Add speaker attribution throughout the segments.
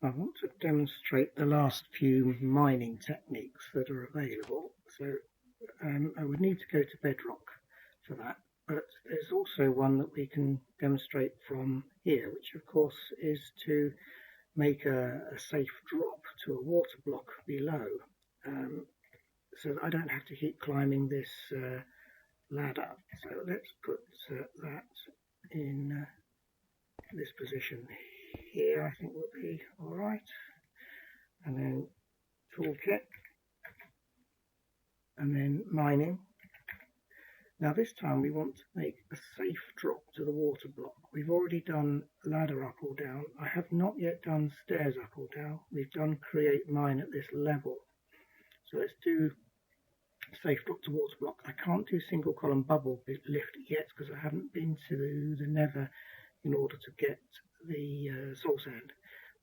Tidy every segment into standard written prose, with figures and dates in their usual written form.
Speaker 1: I want to demonstrate the last few mining techniques that are available. So I would need to go to bedrock for that, but there's also one that we can demonstrate from here, which of course is to make a safe drop to a water block below, so that I don't have to keep climbing this ladder. So let's put that in this position here, I think will be alright. And then toolkit, and then mining. Now this time we want to make a safe drop to the water block. We've already done ladder up or down. I have not yet done stairs up or down. We've done create mine at this level. So let's do safe drop to water block. I can't do single column bubble lift yet because I haven't been to the nether in order to get the soul sand.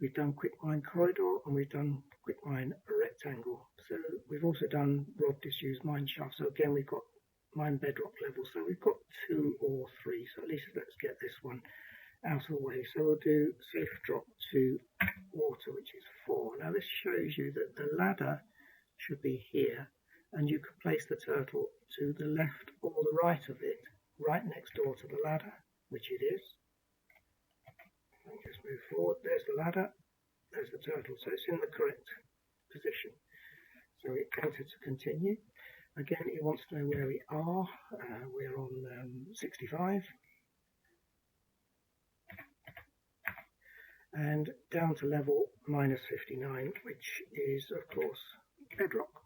Speaker 1: We've done quick mine corridor and we've done quick mine rectangle. So we've also done rod disused mine shaft. So again we've got mine bedrock level. So we've got 2 or 3. So at least let's get this one out of the way. So we'll do safe drop to water, which is 4. Now this shows you that the ladder should be here, and you can place the turtle to the left or the right of it, right next door to the ladder, which it is. And just move forward. There's the ladder, there's the turtle, so it's in the correct position. So we enter to continue. Again, it wants to know where we are. We're on 65. And down to level -59, which is, of course, bedrock.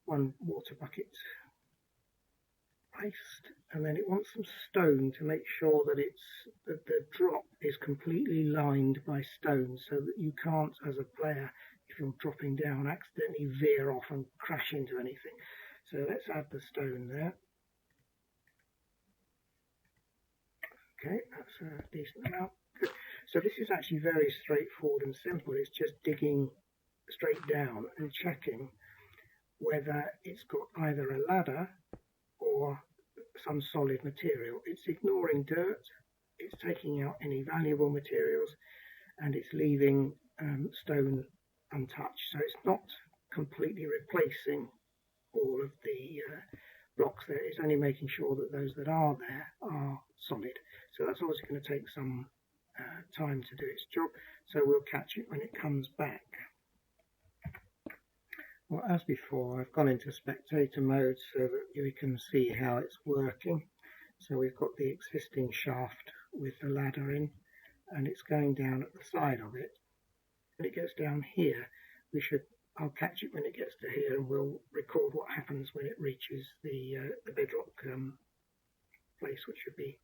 Speaker 1: 1 water bucket placed, and then it wants some stone to make sure that the drop is completely lined by stone, so that you can't, as a player, if you're dropping down, accidentally veer off and crash into anything. So let's add the stone there. Okay, that's a decent amount. Good. So this is actually very straightforward and simple. It's just digging straight down and checking whether it's got either a ladder or some solid material. It's ignoring dirt, it's taking out any valuable materials, and it's leaving stone untouched. So it's not completely replacing all of the blocks there. It's only making sure that those that are there are solid. So that's obviously going to take some time to do its job. So we'll catch it when it comes back. Well, as before, I've gone into spectator mode so that we can see how it's working. So we've got the existing shaft with the ladder in, and it's going down at the side of it. When it gets down here, I'll catch it when it gets to here, and we'll record what happens when it reaches the bedrock place, which should be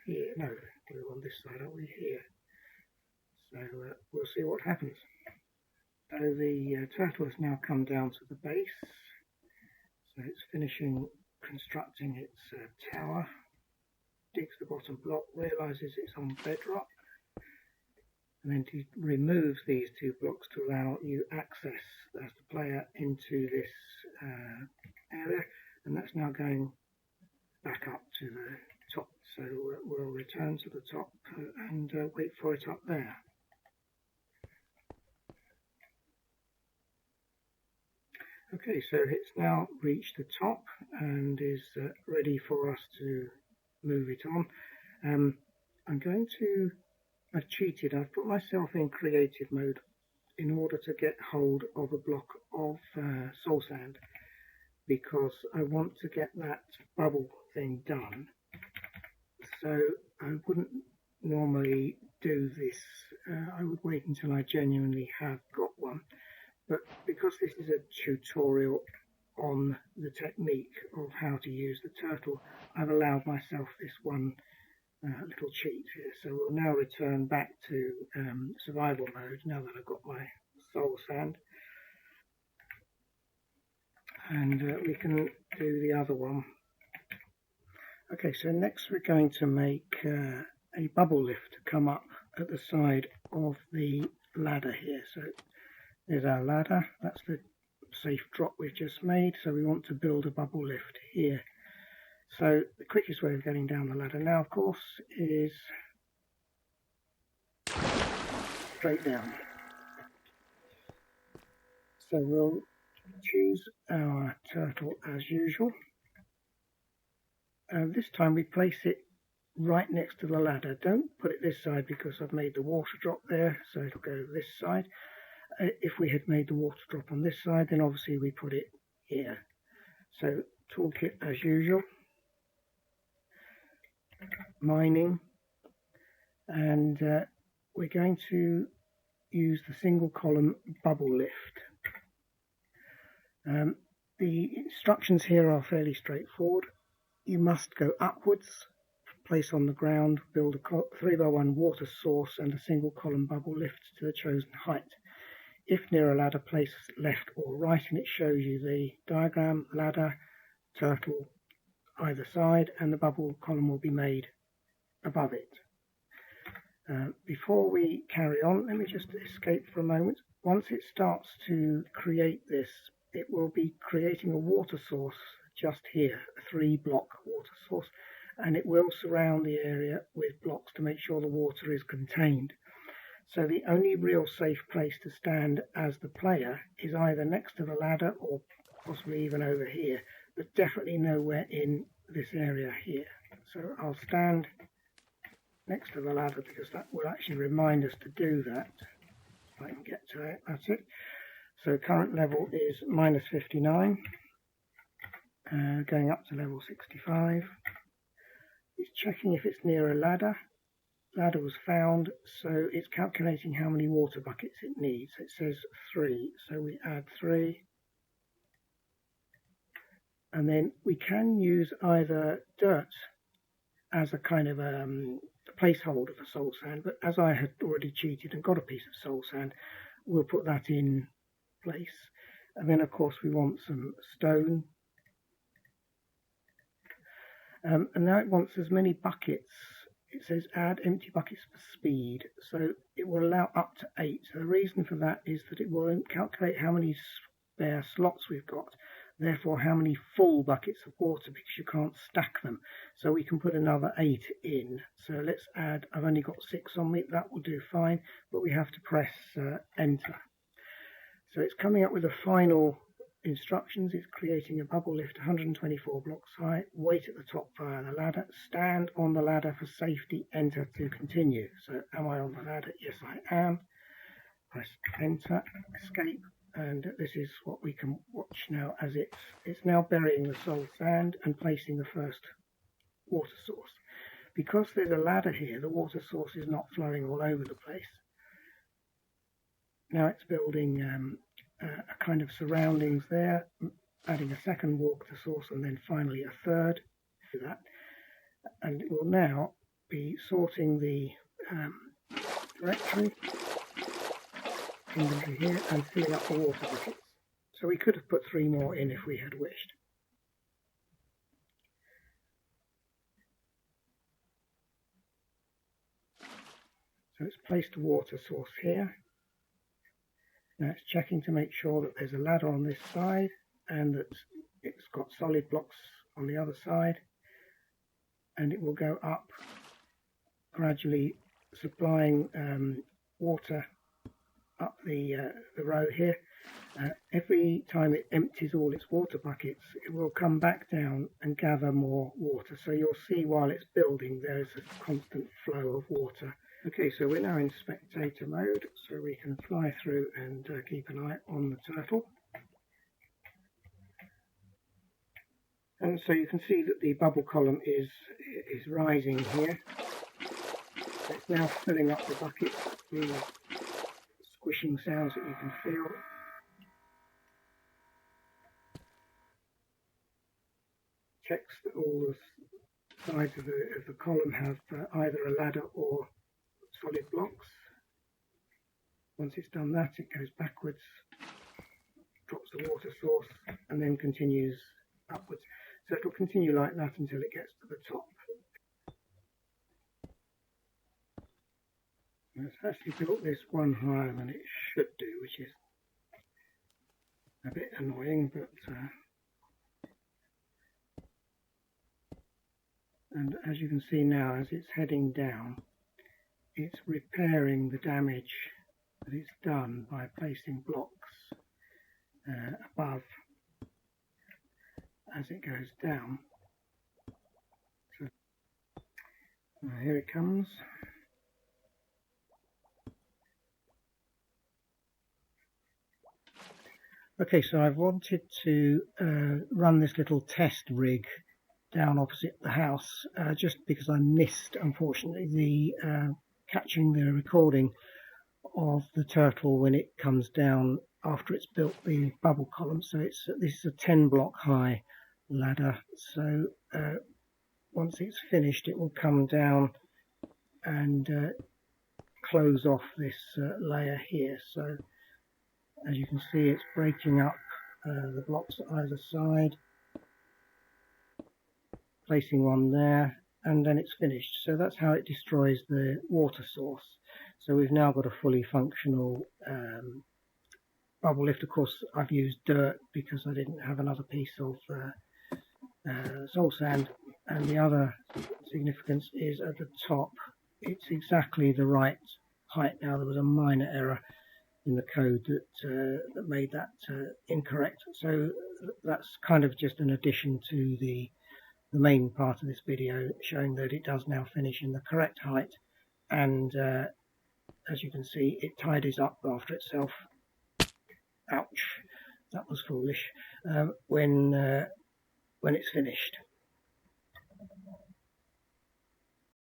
Speaker 1: here. No, we're on this side, aren't we? Here. So we'll see what happens. So the turtle has now come down to the base, so it's finishing constructing its tower, digs the bottom block, realises it's on bedrock, and then removes these 2 blocks to allow you access as the player into this area, and that's now going back up to the top. So we'll return to the top and wait for it up there. Okay, so it's now reached the top and is ready for us to move it on. I'm going to, I've cheated, I've put myself in creative mode in order to get hold of a block of soul sand, because I want to get that bubble thing done. So I wouldn't normally do this, I would wait until I genuinely have got one. But because this is a tutorial on the technique of how to use the turtle, I've allowed myself this one little cheat here. So we'll now return back to survival mode now that I've got my soul sand. And we can do the other one. Okay, so next we're going to make a bubble lift come up at the side of the ladder here. So there's our ladder, that's the safe drop we've just made, so we want to build a bubble lift here. So the quickest way of getting down the ladder now, of course, is straight down. So we'll choose our turtle as usual. This time we place it right next to the ladder. Don't put it this side because I've made the water drop there, so it'll go this side. If we had made the water drop on this side, then obviously we put it here. So toolkit as usual, mining, and we're going to use the single column bubble lift. The instructions here are fairly straightforward. You must go upwards, place on the ground, build a 3x1 water source and a single column bubble lift to the chosen height. If near a ladder, place left or right, and it shows you the diagram, ladder, turtle either side, and the bubble column will be made above it. Before we carry on, let me just escape for a moment. Once it starts to create this, it will be creating a water source just here, a 3-block water source, and it will surround the area with blocks to make sure the water is contained. So the only real safe place to stand as the player is either next to the ladder or possibly even over here, but definitely nowhere in this area here. So I'll stand next to the ladder because that will actually remind us to do that. If I can get to it, that's it. So current level is -59, going up to level 65. It's checking if it's near a ladder. Ladder was found, so it's calculating how many water buckets it needs. It says 3, so we add 3. And then we can use either dirt as a kind of placeholder for soul sand, but as I had already cheated and got a piece of soul sand, we'll put that in place. And then of course we want some stone. And now it wants as many buckets. It says add empty buckets for speed, so it will allow up to 8. So the reason for that is that it will calculate how many spare slots we've got, therefore how many full buckets of water, because you can't stack them. So we can put another 8 in. So let's add, I've only got 6 on me, that will do fine, but we have to press enter. So it's coming up with the final instructions. It's creating a bubble lift 124 blocks high, wait at the top via the ladder, stand on the ladder for safety, enter to continue. So am I on the ladder? Yes, I am. Press enter, escape, and this is what we can watch now as it's now burying the soul sand and placing the first water source. Because there's a ladder here, the water source is not flowing all over the place. Now it's building a kind of surroundings there, adding a second water source and then finally a third to that. And it will now be sorting the directory, inventory here, and filling up the water buckets. So we could have put 3 more in if we had wished. So it's placed a water source here. Now it's checking to make sure that there's a ladder on this side and that it's got solid blocks on the other side, and it will go up gradually, supplying water up the row here. Every time it empties all its water buckets, it will come back down and gather more water. So you'll see while it's building there's a constant flow of water. Okay, so we're now in spectator mode, so we can fly through and keep an eye on the turtle. And so you can see that the bubble column is rising here. It's now filling up the bucket, the squishing sounds that you can feel. Checks that all the sides of the column have either a ladder or solid blocks. Once it's done that, it goes backwards, drops the water source, and then continues upwards. So it will continue like that until it gets to the top. And it's actually built this one higher than it should do, which is a bit annoying, but and as you can see now, as it's heading down, it's repairing the damage But it's done by placing blocks above as it goes down. So here it comes. Okay, so I've wanted to run this little test rig down opposite the house just because I missed, unfortunately, the catching the recording of the turtle when it comes down after it's built the bubble column. So this is a 10 block high ladder, so once it's finished it will come down and close off this layer here. So as you can see, it's breaking up the blocks at either side, placing one there, and then it's finished. So that's how it destroys the water source. So we've now got a fully functional bubble lift. Of course, I've used dirt because I didn't have another piece of soul sand. And the other significance is at the top, it's exactly the right height. Now, there was a minor error in the code that made that incorrect. So that's kind of just an addition to the main part of this video, showing that it does now finish in the correct height, and as you can see, it tidies up after itself. Ouch, that was foolish. When it's finished.